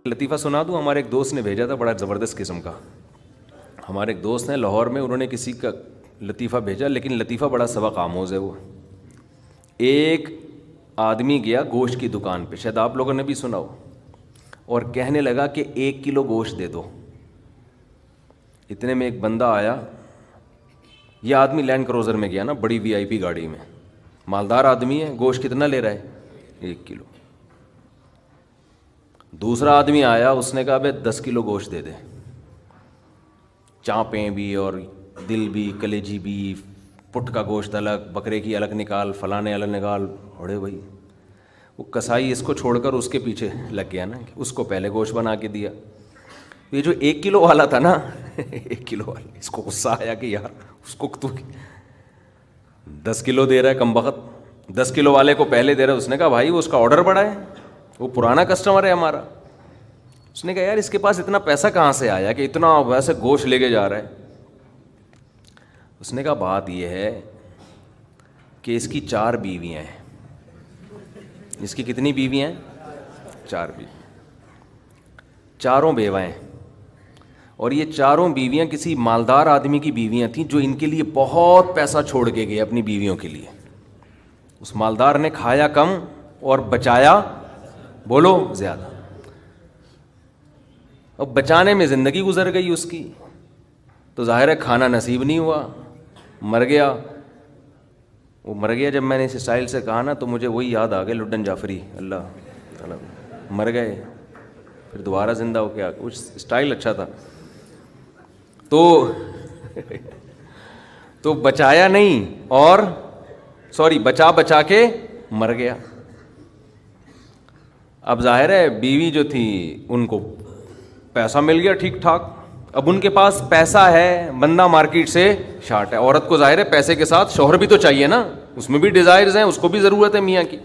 لطیفہ سنا دوں. ہمارے ایک دوست نے بھیجا تھا, بڑا زبردست قسم کا. ہمارے ایک دوست ہیں لاہور میں, انہوں نے کسی کا لطیفہ بھیجا, لیکن لطیفہ بڑا سبق آموز ہے. وہ ایک آدمی گیا گوشت کی دکان پہ, شاید آپ لوگوں نے بھی سنا ہو, اور کہنے لگا کہ 1 کلو گوشت دے دو. اتنے میں ایک بندہ آیا. یہ آدمی لینڈ کروزر میں گیا نا, بڑی VIP گاڑی میں, مالدار آدمی ہے. گوشت کتنا لے رہا ہے؟ 1 کلو. دوسرا آدمی آیا, اس نے کہا بھائی 10 کلو گوشت دے دے, چانپیں بھی اور دل بھی, کلیجی بھی, پٹ کا گوشت الگ, بکرے کی الگ نکال, فلانے الگ نکال. اڑے بھائی, وہ کسائی اس کو چھوڑ کر اس کے پیچھے لگ گیا نا, اس کو پہلے گوشت بنا کے دیا. یہ جو 1 کلو والا تھا نا 1 کلو والا, اس کو غصہ آیا کہ یار اس کو تو 10 کلو دے رہا ہے کم بخت, 10 کلو والے کو پہلے دے رہا ہے. اس نے کہا بھائی وہ اس کا آرڈر بڑا ہے, وہ پرانا کسٹمر ہے ہمارا. اس نے کہا یار اس کے پاس اتنا پیسہ کہاں سے آیا کہ اتنا ویسے گوشت لے کے جا رہا ہے. اس نے کہا بات یہ ہے کہ اس کی 4 بیویاں ہیں. اس کی کتنی بیویاں ہیں؟ 4 بیوی, چاروں بیوہ ہیں. اور یہ چاروں بیویاں کسی مالدار آدمی کی بیویاں تھیں جو ان کے لیے بہت پیسہ چھوڑ کے گئے اپنی بیویوں کے لیے. اس مالدار نے کھایا کم اور بچایا بولو زیادہ. اب بچانے میں زندگی گزر گئی اس کی, تو ظاہر ہے کھانا نصیب نہیں ہوا, مر گیا. وہ مر گیا جب میں نے اس اسٹائل سے کہا نا, تو مجھے وہی یاد آ گیا لڈن جعفری, اللہ تعالیٰ. مر گئے پھر دوبارہ زندہ ہو گیا, کچھ اسٹائل اچھا تھا. تو بچایا نہیں, اور بچا کے مر گیا. اب ظاہر ہے بیوی جو تھی ان کو پیسہ مل گیا ٹھیک ٹھاک. اب ان کے پاس پیسہ ہے, بندہ مارکیٹ سے شارٹ ہے. عورت کو ظاہر ہے پیسے کے ساتھ شوہر بھی تو چاہیے نا, اس میں بھی ڈیزائرز ہیں, اس کو بھی ضرورت ہے میاں کی.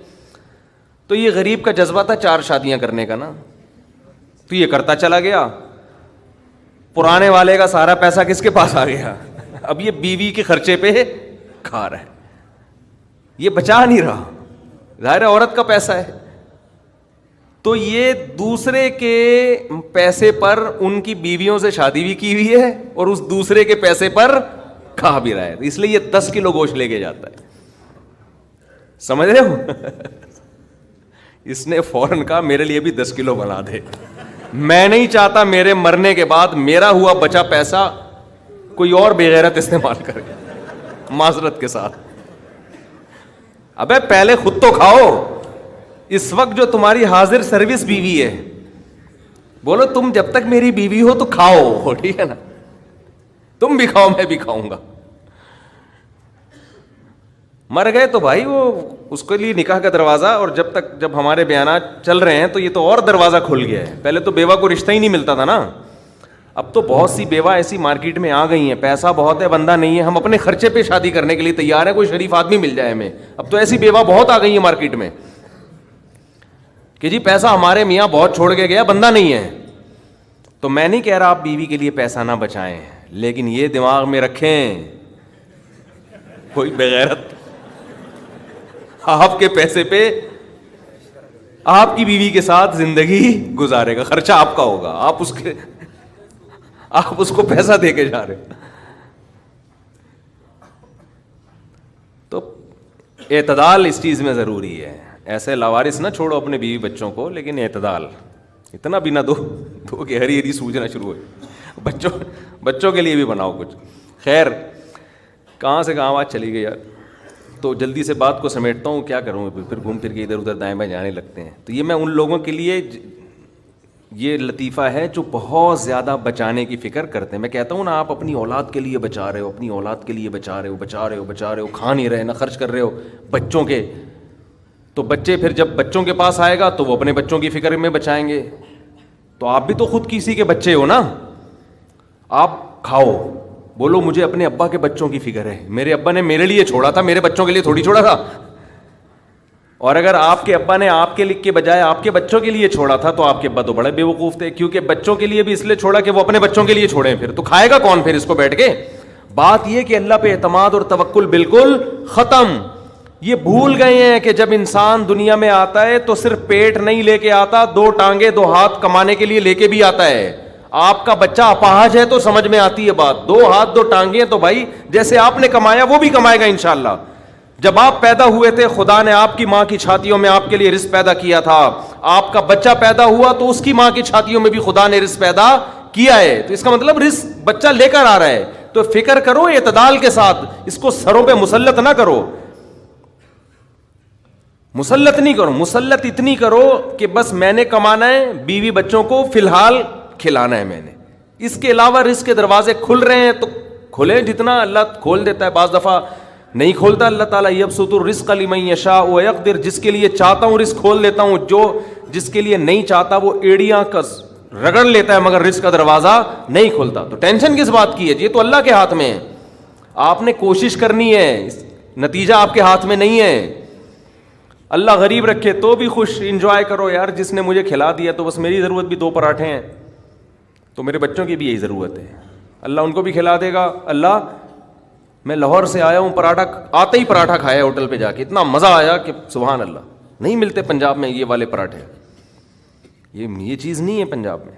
تو یہ غریب کا جذبہ تھا 4 شادیاں کرنے کا نا, تو یہ کرتا چلا گیا. پرانے والے کا سارا پیسہ کس کے پاس آ گیا؟ اب یہ بیوی کے خرچے پہ کھا رہا ہے, یہ بچا نہیں رہا. ظاہر ہے عورت کا پیسہ ہے, تو یہ دوسرے کے پیسے پر ان کی بیویوں سے شادی بھی کی ہوئی ہے, اور اس دوسرے کے پیسے پر کھا بھی رہا ہے. اس لیے یہ 10 کلو گوشت لے کے جاتا ہے. سمجھ رہے ہو؟ اس نے فوراً کہا میرے لیے بھی 10 کلو بنا دے, میں نہیں چاہتا میرے مرنے کے بعد میرا ہوا بچا پیسہ کوئی اور بے غیرت استعمال کرے. معذرت کے ساتھ, ابے پہلے خود تو کھاؤ. اس وقت جو تمہاری حاضر سروس بیوی ہے, بولو تم جب تک میری بیوی ہو تو کھاؤ, ٹھیک ہے نا, تم بھی کھاؤ میں بھی کھاؤں گا. مر گئے تو بھائی وہ اس کے لیے نکاح کا دروازہ, اور جب ہمارے بیانات چل رہے ہیں تو یہ تو اور دروازہ کھل گیا ہے. پہلے تو بیوہ کو رشتہ ہی نہیں ملتا تھا نا, اب تو بہت سی بیوہ ایسی مارکیٹ میں آ گئی ہیں, پیسہ بہت ہے, بندہ نہیں ہے, ہم اپنے خرچے پہ شادی کرنے کے لیے تیار ہیں, کوئی شریف آدمی مل جائے ہمیں. اب تو ایسی بیوہ بہت آ گئی ہیں مارکیٹ میں کہ جی پیسہ ہمارے میاں بہت چھوڑ کے گیا, بندہ نہیں ہے. تو میں نہیں کہہ رہا آپ بیوی کے لیے پیسہ نہ بچائیں, لیکن یہ دماغ میں رکھیں کوئی بغیرت آپ کے پیسے پہ آپ کی بیوی کے ساتھ زندگی گزارے گا, خرچہ آپ کا ہوگا, آپ اس کو پیسہ دے کے جا رہے ہو. تو اعتدال اس چیز میں ضروری ہے. ایسے لاوارث نہ چھوڑو اپنے بیوی بچوں کو, لیکن اعتدال. اتنا بھی نہ دو کہ ہری ہری سوجنا شروع ہوئے. بچوں کے لیے بھی بناؤ کچھ. خیر, کہاں سے کہاں بات چلی گئی یار. تو جلدی سے بات کو سمیٹتا ہوں, کیا کروں, پھر گھوم پھر کے ادھر ادھر دائیں بائیں جانے لگتے ہیں. تو یہ میں ان لوگوں کے لیے یہ لطیفہ ہے جو بہت زیادہ بچانے کی فکر کرتے ہیں. میں کہتا ہوں نا, آپ اپنی اولاد کے لیے بچا رہے ہو, اپنی اولاد کے لیے بچا رہے ہو, کھا نہیں رہے, نہ خرچ کر رہے ہو بچوں کے. تو بچے پھر جب بچوں کے پاس آئے گا تو وہ اپنے بچوں کی فکر میں بچائیں گے. تو آپ بھی تو خود کسی کے بچے ہو نا. آپ کھاؤ, بولو مجھے اپنے ابا کے بچوں کی فکر ہے, میرے ابا نے میرے لیے چھوڑا تھا, میرے بچوں کے لیے تھوڑی چھوڑا تھا. اور اگر آپ کے ابا نے آپ کے لکھ کے بجائے آپ کے بچوں کے لیے چھوڑا تھا تو آپ کے ابا تو بڑے بے وقوف تھے, کیونکہ بچوں کے لیے بھی اس لیے چھوڑا کہ وہ اپنے بچوں کے لیے چھوڑیں. پھر تو کھائے گا کون پھر اس کو بیٹھ کے. بات یہ کہ اللہ پہ اعتماد اور توکل بالکل ختم. یہ بھول گئے ہیں کہ جب انسان دنیا میں آتا ہے تو صرف پیٹ نہیں لے کے آتا, 2 ٹانگیں 2 ہاتھ کمانے کے لیے لے کے بھی آتا ہے. آپ کا بچہ اپاہج ہے تو سمجھ میں آتی ہے بات, 2 ہاتھ 2 ٹانگیں تو بھائی جیسے آپ نے کمایا وہ بھی کمائے گا انشاءاللہ. جب آپ پیدا ہوئے تھے خدا نے آپ کی ماں کی چھاتیوں میں آپ کے لیے رزق پیدا کیا تھا, آپ کا بچہ پیدا ہوا تو اس کی ماں کی چھاتیوں میں بھی خدا نے رزق پیدا کیا ہے. تو اس کا مطلب رزق بچہ لے کر آ رہا ہے. تو فکر کرو اعتدال کے ساتھ, اس کو سروں پہ مسلط نہ کرو, مسلط نہیں کرو. مسلط اتنی کرو کہ بس میں نے کمانا ہے, بیوی بچوں کو فی الحال کھلانا ہے میں نے, اس کے علاوہ رزق کے دروازے کھل رہے ہیں تو کھلے, جتنا اللہ کھول دیتا ہے. بعض دفعہ نہیں کھولتا اللہ تعالیٰ, یبسط الرزق لمن یشاء ویقدر, جس کے لیے چاہتا ہوں رزق کھول دیتا ہوں, جو جس کے لیے نہیں چاہتا وہ ایڑیاں کس رگڑ لیتا ہے مگر رزق کا دروازہ نہیں کھولتا. تو ٹینشن کس بات کی ہے, یہ تو اللہ کے ہاتھ میں ہے. آپ نے کوشش کرنی ہے, نتیجہ آپ کے ہاتھ میں نہیں ہے. اللہ غریب رکھے تو بھی خوش, انجوائے کرو یار, جس نے مجھے کھلا دیا تو بس میری ضرورت بھی 2 پراٹھے ہیں تو میرے بچوں کی بھی یہی ضرورت ہے, اللہ ان کو بھی کھلا دے گا. اللہ میں لاہور سے آیا ہوں, پراٹھا آتے ہی پراٹھا کھایا ہوٹل پہ جا کے, اتنا مزہ آیا کہ سبحان اللہ, نہیں ملتے پنجاب میں یہ والے پراٹھے. یہ چیز نہیں ہے پنجاب میں.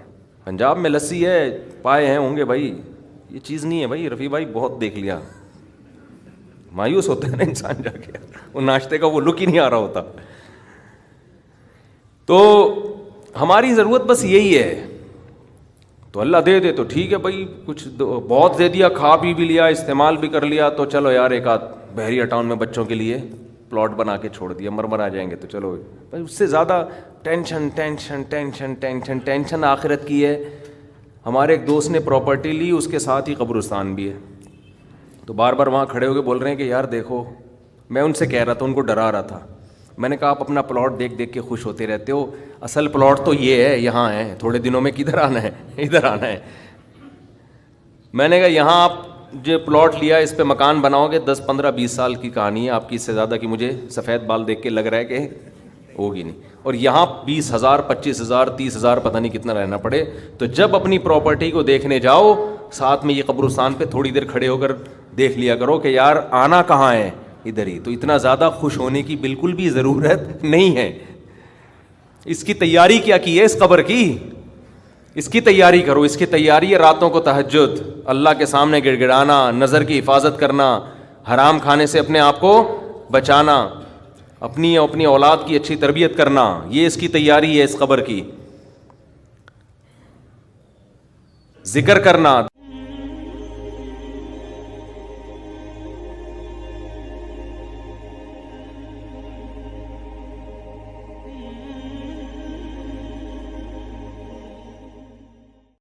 پنجاب میں لسی ہے, پائے ہیں ہوں گے بھائی, یہ چیز نہیں ہے بھائی. رفیع بھائی بہت دیکھ لیا, مایوس ہوتا ہے نا انسان جا کے, وہ ناشتے کا وہ لک ہی نہیں آ رہا ہوتا. تو ہماری ضرورت بس یہی ہے. تو اللہ دے دے تو ٹھیک ہے بھائی, کچھ بہت دے دیا, کھا پی بھی لیا, استعمال بھی کر لیا, تو چلو یار ایک آدھ بحریہ ٹاؤن میں بچوں کے لیے پلاٹ بنا کے چھوڑ دیا, مرمر آ جائیں گے تو چلو بھائی. اس سے زیادہ tension tension tension tension tension آخرت کی ہے. ہمارے ایک دوست نے پراپرٹی لی, اس کے ساتھ ہی قبرستان بھی ہے, تو بار بار وہاں کھڑے ہو کے بول رہے ہیں کہ یار دیکھو, میں ان سے کہہ رہا تھا, ان کو ڈرا رہا تھا. میں نے کہا آپ اپنا پلاٹ دیکھ دیکھ کے خوش ہوتے رہتے ہو, اصل پلاٹ تو یہ ہے, یہاں ہے, تھوڑے دنوں میں کدھر آنا ہے, ادھر آنا ہے. میں نے کہا یہاں آپ جو پلاٹ لیا اس پہ مکان بناؤ گے 10 15 20 سال کی کہانی ہے آپ کی, اس سے زیادہ کی مجھے سفید بال دیکھ کے لگ رہا ہے کہ ہوگی نہیں. اور یہاں 20,000 25,000 30,000 پتہ نہیں کتنا رہنا پڑے. تو جب اپنی پراپرٹی کو دیکھنے جاؤ, ساتھ میں یہ قبرستان پہ تھوڑی دیر کھڑے ہو کر دیکھ لیا کرو کہ یار آنا کہاں ہے, ادھر ہی. تو اتنا زیادہ خوش ہونے کی بالکل بھی ضرورت نہیں ہے. اس کی تیاری کیا کی ہے, اس قبر کی, اس کی تیاری کرو. اس کی تیاری ہے راتوں کو تہجد, اللہ کے سامنے گڑ گڑانا, نظر کی حفاظت کرنا, حرام کھانے سے اپنے آپ کو بچانا, اپنی اولاد کی اچھی تربیت کرنا. یہ اس کی تیاری ہے اس قبر کی. ذکر کرنا,